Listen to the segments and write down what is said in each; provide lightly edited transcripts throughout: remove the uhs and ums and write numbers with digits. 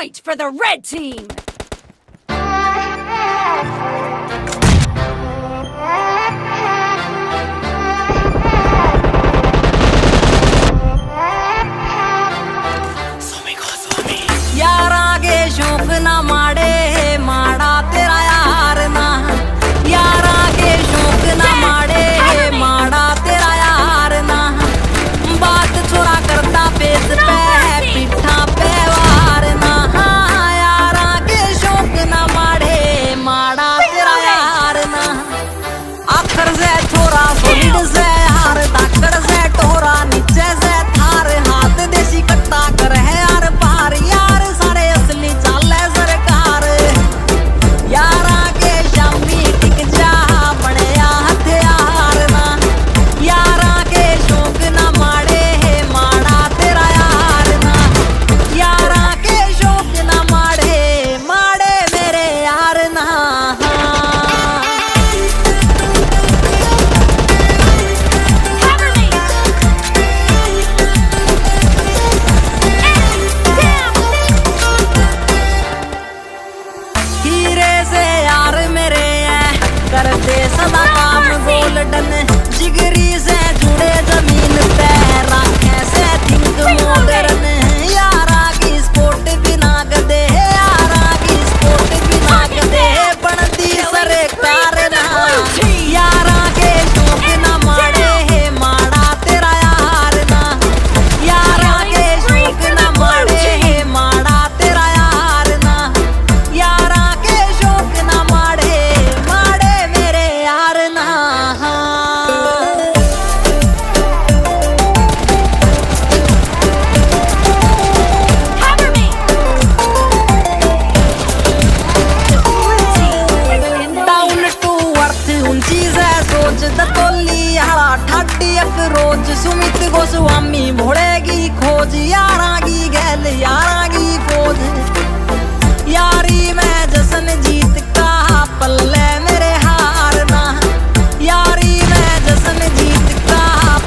point for the red team! यार आगे शौक ना माड़े माड़ा तेरा यार ना यार आगे शौक ना माड़े माड़ा तेरा यार ना बात छोरा करता पेस पे पिठा पे वार ना यार आगे शौक ना माड़े माड़ा तेरा यार ना आखर से छोरा सोलिड से हार धाकड़ से टोरा नीचे से थार हाथ देसी कट्टा कर है यार पार यार सारे असली चाले सरकार यार आगे शामी टिक जा बड़े हथियार ना यार आगे शौक ना माड़े माड़ा तेरा यार ना यार आगे शौक ना माड़े माड़े मेरे यार ना हीरे से यार मेरे हैं करते सदा काम गोल्डन जिगरी से जुड़े जमीन पे राखे से थिंक मॉडर्न यारा की स्पोर्ट बिना गदे यारा की स्पोर्ट बिना गदे बनती सरकार ना यारा के शौक ना माड़े माड़ा तेरा यार ना यारा के शौक ना माड़े माड़ा तेरा यार ना यारा के शौक ना माड़े माड़े मेरे यार ना डाउन टू अर्थ ऊंची से सोच दतोली हरा ठाडी एक रोज सुमित गोस्वामी भोड़ेगी खोज यारा की गैल यारा की फौज यारी में जसन जीत का पल्ले मेरे हार ना यारी में जसन जीत का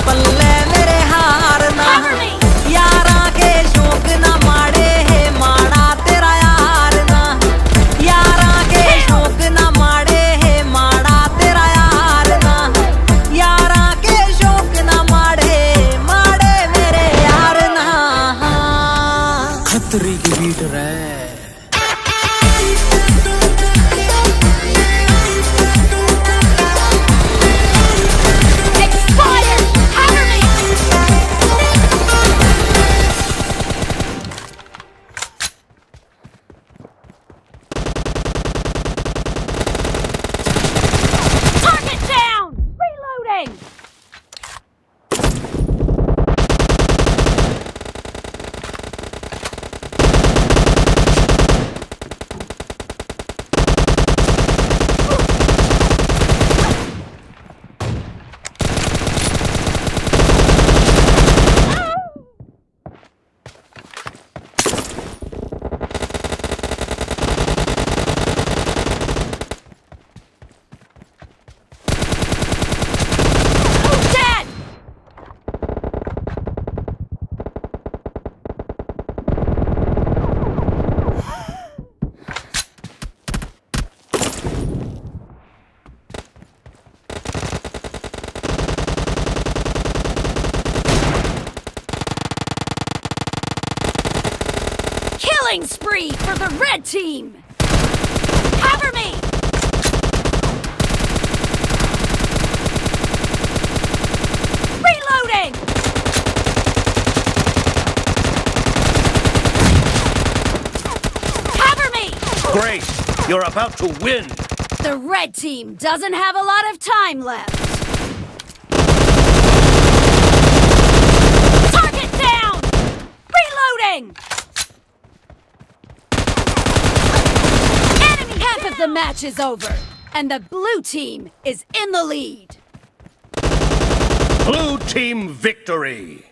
पल्ले मेरे हार ना यारा के शौक ना माड़े माड़ा तेरा यार ना यारा के शौक ना माड़े माड़ा तेरा यार ना यारा के शौक ना माड़े माड़े मेरे यार ना खतरे की बीट रे Expired! Cover me! Target down! Reloading! Dead! Killing spree for the red team! Cover me! Reloading! Cover me! Great! You're about to win! The red team doesn't have a lot of time left. Target down! Reloading! Half of the match is over, and the blue team is in the lead. Blue team victory!